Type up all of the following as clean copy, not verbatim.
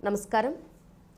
నమస్కారం.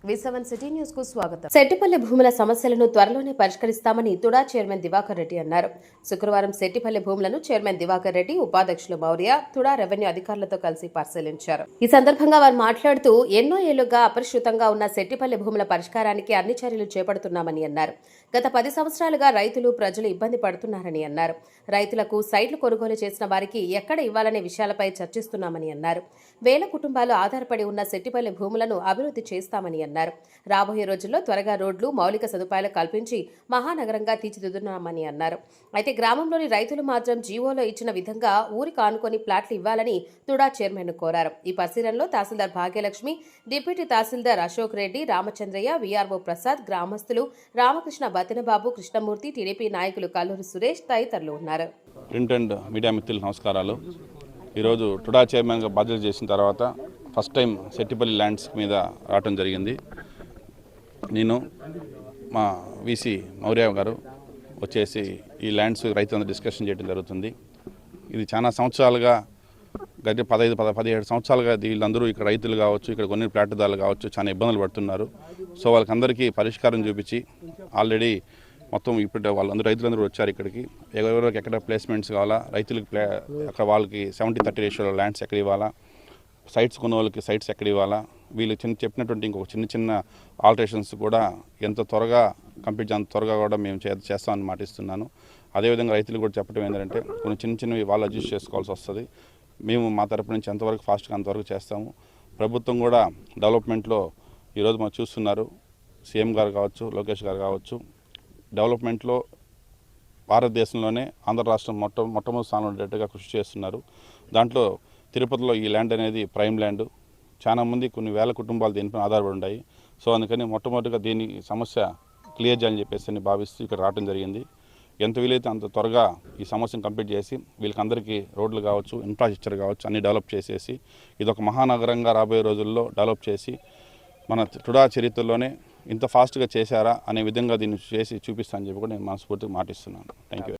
V7 city news కు స్వాగతం. సెట్టిపల్లి భూముల సమస్యలను త్వరలోనే పరిష్కరిస్తామని తుడా చైర్మన్ దివాకర్ రెడ్డి అన్నారు. శుక్రవారం సెట్టిపల్లి భూములను చైర్మన్ దివాకర్ రెడ్డి, ఉపాధ్యక్షులు మౌర్య, తుడా రెవెన్యూ అధికారులతో కలిసి పరిశీలించారు. ఈ సందర్భంగా వారు మాట్లాడుతూ ఎన్నో ఏళ్లుగా అపరిష్కృతంగా ఉన్న సెట్టిపల్లి భూముల పరిష్కారానికి అన్ని చర్యలు చేపడుతున్నామని అన్నారు. గత 10 సంవత్సరాలుగా రైతులు, ప్రజలు ఇబ్బంది పడుతున్నారని అన్నారు. రైతులకు సైట్లు కొనుగోలు చేసిన వారికి ఎక్కడ ఇవ్వాలనే విషయాలపై చర్చిస్తున్నామని అన్నారు. వేల కుటుంబాలు ఆధారపడి ఉన్న సెట్టిపల్లి భూములను అభివృద్ధి చేస్తామని అన్నారు. రాబోయే రోజుల్లో త్వరగా రోడ్లు, మౌలిక సదుపాయాలు కల్పించి మహానగరంగా తీర్చిదిద్దుతున్నామని అన్నారు. అయితే గ్రామంలోని రైతులు మాత్రం జీవోలో ఇచ్చిన విధంగా ఊరికి ఆనుకొని ప్లాట్లు ఇవ్వాలని తుడా చైర్మన్ కోరారు. ఈ పరిశీలనలో తహసీల్దార్ భాగ్యలక్ష్మి, డిప్యూటీ తహసీల్దార్ అశోక్ రెడ్డి, రామచంద్రయ్య, వీఆర్ఓ ప్రసాద్, గ్రామస్తులు రామకృష్ణ, బతినబాబు, కృష్ణమూర్తి, టీడీపీ నాయకులు కల్లూరి సురేష్ తదితరులు ఉన్నారు. ప్రింట్ అండ్ మీడియా మిత్రులకు నమస్కారాలు. ఈరోజు టుడా చైర్మన్గా బాధ్యత చేసిన తర్వాత ఫస్ట్ టైం సెట్టిపల్లి ల్యాండ్స్ మీద రావడం జరిగింది. నేను మా వీసీ మౌర్య గారు వచ్చేసి ఈ ల్యాండ్స్ రైతులందరూ డిస్కషన్ చేయడం జరుగుతుంది. ఇది చాలా సంవత్సరాలుగా గత 15-17 సంవత్సరాలుగా వీళ్ళందరూ ఇక్కడ రైతులు కావచ్చు, ఇక్కడ కొన్ని ప్లాట్దారులు కావచ్చు చాలా ఇబ్బందులు పడుతున్నారు. సో వాళ్ళకందరికీ పరిష్కారం చూపించి ఆల్రెడీ మొత్తం ఇప్పుడు వాళ్ళందరూ రైతులందరూ వచ్చారు ఇక్కడికి. ఎవరెవరికి ఎక్కడ ప్లేస్మెంట్స్ కావాలా, రైతులకి అక్కడ వాళ్ళకి 70-30 రేషియోలో ల్యాండ్స్ ఎక్కడ ఇవ్వాలా, సైట్స్ కొన్న వాళ్ళకి సైట్స్ ఎక్కడ ఇవ్వాలా, వీళ్ళు చెప్పినటువంటి ఇంకొక చిన్న ఆల్టరేషన్స్ కూడా ఎంత త్వరగా కంప్లీట్ అంత త్వరగా కూడా మేము చేస్తామని మాటిస్తున్నాను. అదేవిధంగా రైతులు కూడా చెప్పడం ఏంటంటే కొన్ని చిన్నవి వాళ్ళు అడ్జస్ట్ చేసుకోవాల్సి వస్తుంది. మేము మా తరపు నుంచి ఎంతవరకు ఫాస్ట్గా అంతవరకు చేస్తాము. ప్రభుత్వం కూడా డెవలప్మెంట్లో ఈరోజు మనం చూస్తున్నారు. సీఎం గారు కావచ్చు, లోకేష్ గారు కావచ్చు, డెవలప్మెంట్లో భారతదేశంలోనే ఆంధ్ర రాష్ట్రం మొట్టమొదటి స్థానంలో ఉండేట్టుగా కృషి చేస్తున్నారు. దాంట్లో తిరుపతిలో ఈ ల్యాండ్ అనేది ప్రైమ్ ల్యాండ్. చాలామంది కొన్ని వేల కుటుంబాలు దీనిపై ఆధారపడి ఉన్నాయి. సో అందుకని మొట్టమొదటిగా దీని సమస్య క్లియర్ చేయాలని చెప్పేసి భావిస్తూ ఇక్కడ రావడం జరిగింది. ఎంత వీలైతే అంత త్వరగా ఈ సమస్యను కంప్లీట్ చేసి వీళ్ళకందరికీ రోడ్లు కావచ్చు, ఇన్ఫ్రాస్ట్రక్చర్ కావచ్చు అన్నీ డెవలప్ చేసేసి ఇదొక మహానగరంగా రాబోయే రోజుల్లో డెవలప్ చేసి మన టుడా చరిత్రలోనే ఇంత ఫాస్ట్గా చేశారా అనే విధంగా దీన్ని చేసి చూపిస్తానని చెప్పి కూడా నేను మనస్ఫూర్తిగా మాటిస్తున్నాను. Thank you.